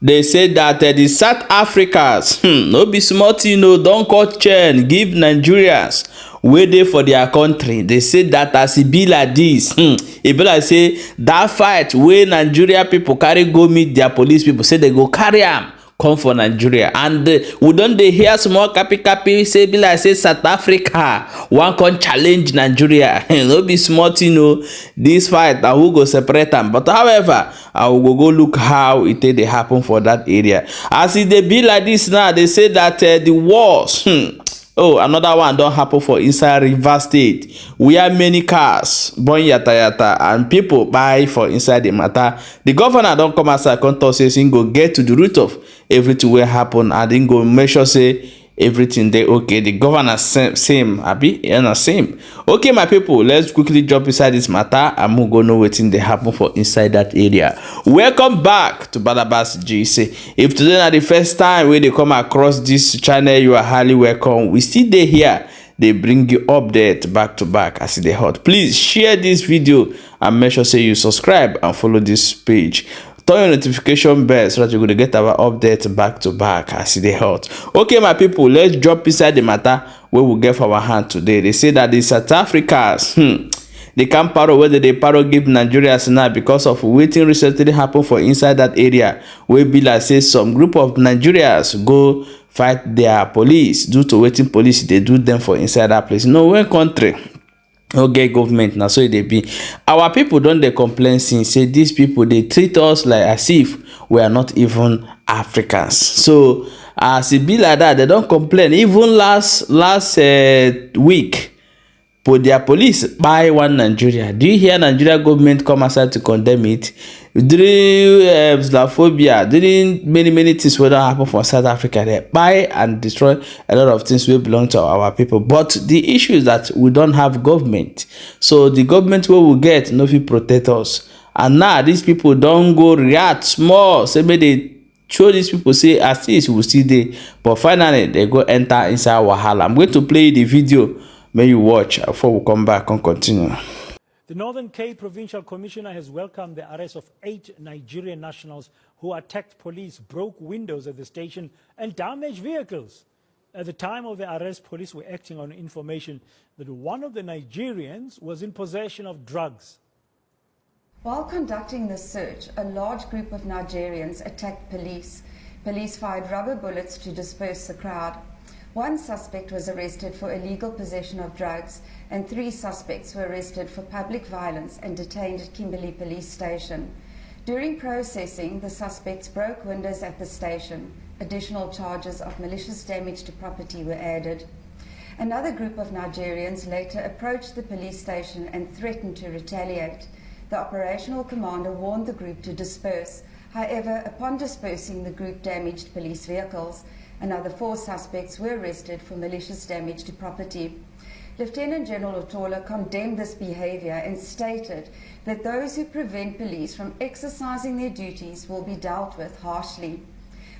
They say that the South Africans no be small thing o, don cut chain give Nigerians wey dey for their country. They say that as e be like this, e be like say that fight wey Nigeria people carry go meet their police people, say they go carry am come for Nigeria. And we don dey hear small capi say be like say South Africa wan come challenge Nigeria. No be small thing o, this fight, and who go separate am. But however, I will go look how it dey happen for that area. As e dey be like this now, they say that the wars, oh, another one don happen for inside Rivers State, where many cars burn yata and people buy for inside the matter. The governor don come outside come talk say he go get to the root of everything wey happen, and he go make sure say everything dey okay. The governor same abi, na same. Okay, my people, let's quickly jump inside this matter and we go know wetin dey happen for inside that area. Welcome back to Abláze GC. If today na the first time wey dey come across this channel, you are highly welcome. We still dey here, they bring you update back to back as e dey hot. Please share this video and make sure say you subscribe and follow this page. Turn your notification bell so that you're going to get our update back to back as e dey hot. Okay, my people, let's jump inside the matter where we get for our hand today. They say that the South Africans, they can't paro whether they paro give Nigerians now because of wetin recently happened for inside that area, where be like say some group of Nigerians go fight their police due to wetin police they do them for inside that place. No, one country okay government now, so they be our people don't they complain since say these people they treat us like as if we are not even Africans. So as it be like that, they don't complain. Even last week, put their police by one Nigeria. Do you hear Nigeria government come outside to condemn it? During Islamophobia, during many things that happen for South Africa, they buy and destroy a lot of things that belong to our people. But the issue is that we don't have government. So the government we will get no fit protect us. And now these people don't go react small. Say maybe they show these people say as this we see there. But finally they go enter inside wahala. I'm going to play the video. May you watch before we come back and continue. The Northern Cape Provincial Commissioner has welcomed the arrest of 8 Nigerian nationals who attacked police, broke windows at the station and damaged vehicles. At the time of the arrest, police were acting on information that one of the Nigerians was in possession of drugs. While conducting the search, a large group of Nigerians attacked police. Police fired rubber bullets to disperse the crowd. One suspect was arrested for illegal possession of drugs, and 3 suspects were arrested for public violence and detained at Kimberley Police Station. During processing, the suspects broke windows at the station. Additional charges of malicious damage to property were added. Another group of Nigerians later approached the police station and threatened to retaliate. The operational commander warned the group to disperse. However, upon dispersing, the group damaged police vehicles. Another 4 suspects were arrested for malicious damage to property. Lieutenant General Otola condemned this behavior and stated that those who prevent police from exercising their duties will be dealt with harshly.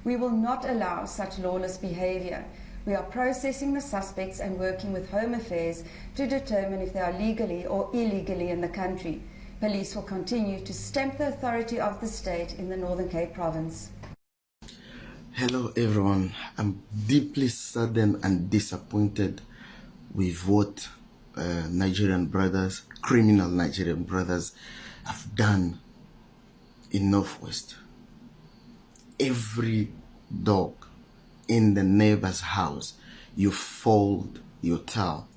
We will not allow such lawless behavior. We are processing the suspects and working with Home Affairs to determine if they are legally or illegally in the country. Police will continue to stamp the authority of the state in the Northern Cape Province. Hello everyone, I'm deeply saddened and disappointed with what Nigerian brothers, criminal Nigerian brothers have done in Northwest. Every dog in the neighbor's house, you fold your tail,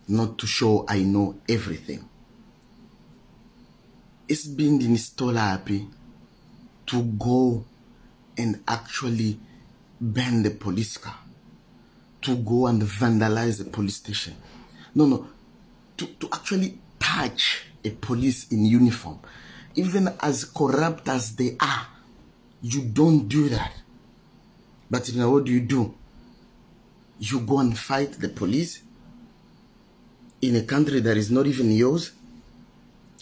not to show I know everything. It's been installed happy to go and actually burn the police car, to go and vandalize the police station. No, to actually touch a police in uniform. Even as corrupt as they are, you don't do that. But you know what do? You go and fight the police in a country that is not even yours?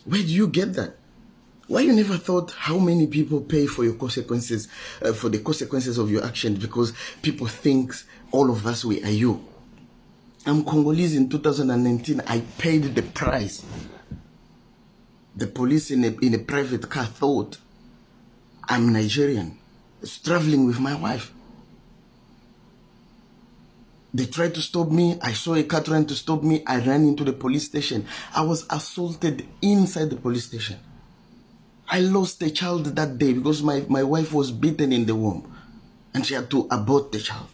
Where do you get that? Why you never thought how many people pay for your consequences, for the consequences of your actions, because people think all of us we are you. I'm Congolese in 2019. I paid the price. The police in a private car thought I'm Nigerian. traveling with my wife. They tried to stop me. I saw a car trying to stop me. I ran into the police station. I was assaulted inside the police station. I lost a child that day because my wife was beaten in the womb and she had to abort the child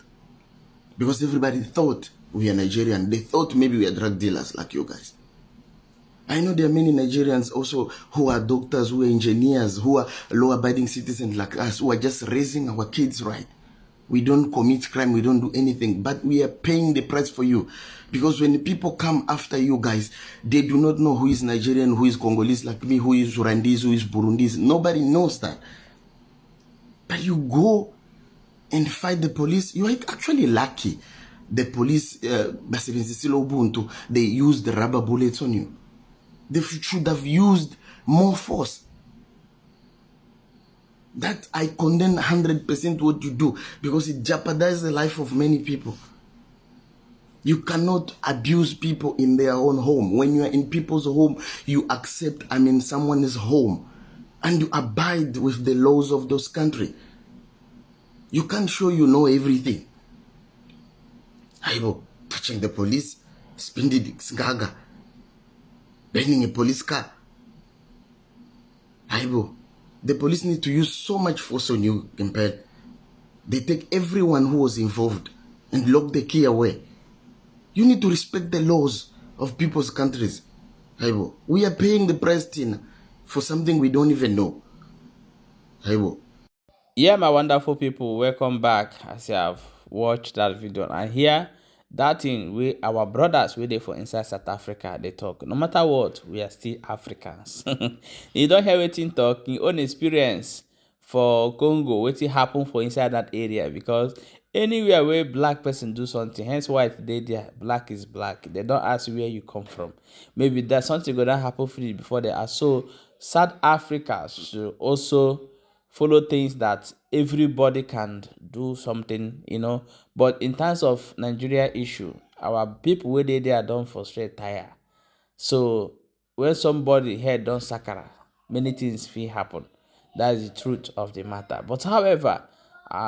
because everybody thought we are Nigerian. They thought maybe we are drug dealers like you guys. I know there are many Nigerians also who are doctors, who are engineers, who are law-abiding citizens like us, who are just raising our kids right. We don't commit crime, we don't do anything, but we are paying the price for you. Because when people come after you guys, they do not know who is Nigerian, who is Congolese like me, who is Rwandese, who is Burundese. Nobody knows that. But you go and fight the police, you are actually lucky. The police, they used the rubber bullets on you. They should have used more force. That I condemn 100% what you do because it jeopardizes the life of many people. You cannot abuse people in their own home. When you are in people's home, you accept, someone's home and you abide with the laws of those countries. You can't show you know everything. Aibo, touching the police, spending gaga, burning a police car. Aibo. The police need to use so much force on you, compared. They take everyone who was involved and lock the key away. You need to respect the laws of people's countries. Haibo. We are paying the price, Tina, for something we don't even know. Haibo. Yeah, my wonderful people, welcome back as you have watched that video. And here, that thing we our brothers we there for inside South Africa, they talk. No matter what, we are still Africans. You don't hear wetin talk, your own experience for Congo, wetin happen for inside that area, because anywhere where black person do something, hence white they there, black is black. They don't ask where you come from. Maybe there's something gonna happen for you before they are. So South Africa should also follow things that everybody can do something, but in terms of Nigeria issue, our people where they are don't frustrate tire. So when somebody head don't sakara, many things will happen. That is the truth of the matter. But however,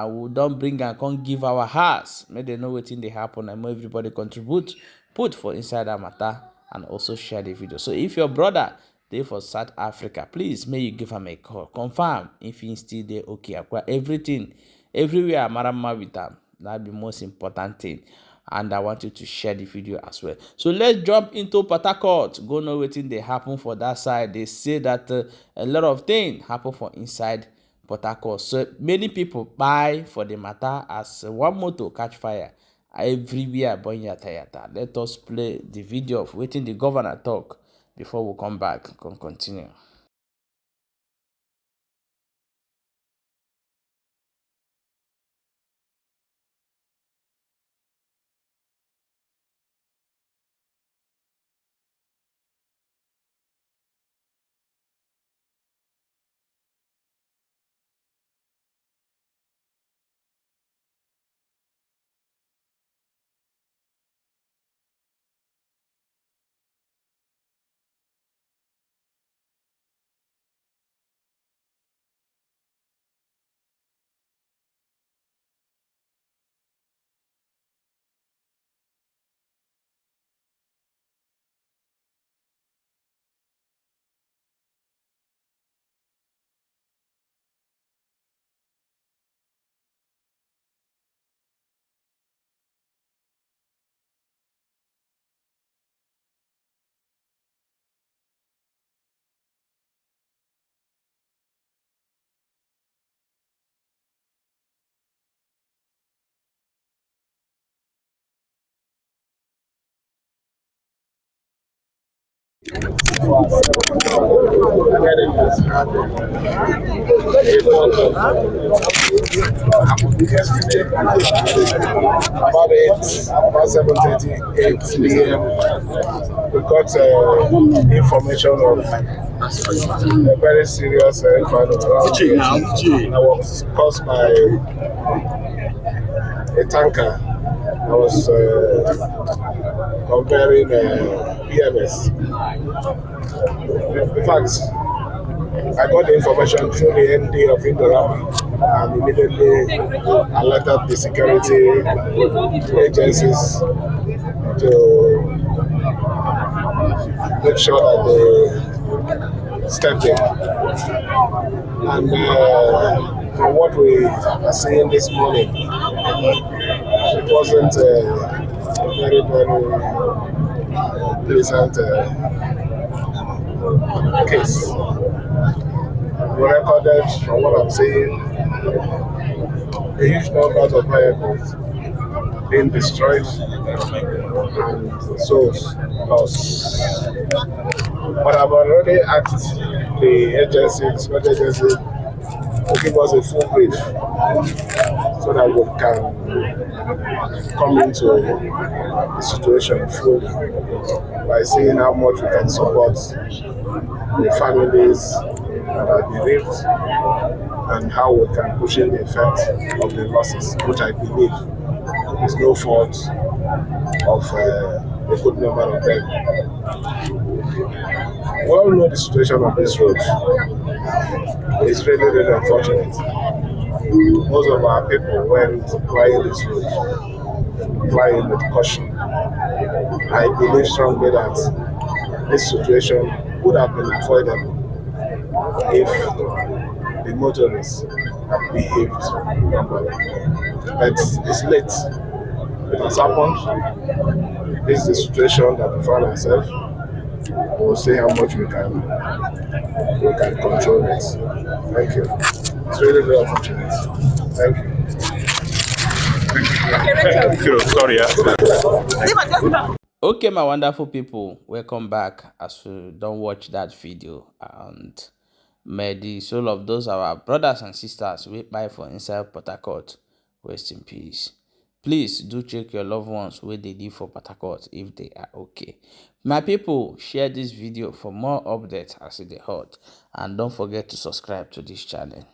we don't bring and can't give our hearts. May they know what thing they happen and everybody contribute, put for inside that matter and also share the video. So if your brother they for South Africa, please may you give him a call. Confirm if he's still there. Okay, acquire everything, everywhere. Marama with them. That's the most important thing. And I want you to share the video as well. So let's jump into Port Harcourt. Go know what thing they happen for that side. They say that a lot of things happen for inside Port Harcourt. So many people buy for the matter as one motor catch fire everywhere. Let us play the video of waiting the governor talk before we come back and continue. About 7:38 p.m. we got information of a very serious fire around that was caused by a tanker that was comparing PMS. In fact, I got the information through the MD of Indorama and immediately alerted the security agencies to make sure that they stepped in. And from what we are seeing this morning, it wasn't a very, very pleasant case. We recorded, from what I'm seeing, a huge number of vehicles being destroyed and souls lost. But I've already asked the security agency, to give us a full brief so that we can come into the situation fully by seeing how much we can support the families that are bereaved and how we can cushion the effect of the losses, which I believe is no fault of a good number of them. We all know the situation of this road. It's really, really unfortunate. Most of our people went flying this road, flying with caution. I believe strongly that this situation would have been avoidable if the motorists had behaved properly. But it's late. It has happened. This is the situation that we find ourselves. We'll see how much we can control it. Thank you. It's really very unfortunate. Thank you. Sorry. Okay, my wonderful people, welcome back. As you don't watch that video, and may the soul of those our brothers and sisters we buy for inside Port Harcourt rest in peace. Please do check your loved ones where they live for Port Harcourt if they are okay. My people, share this video for more updates as it hot, and don't forget to subscribe to this channel.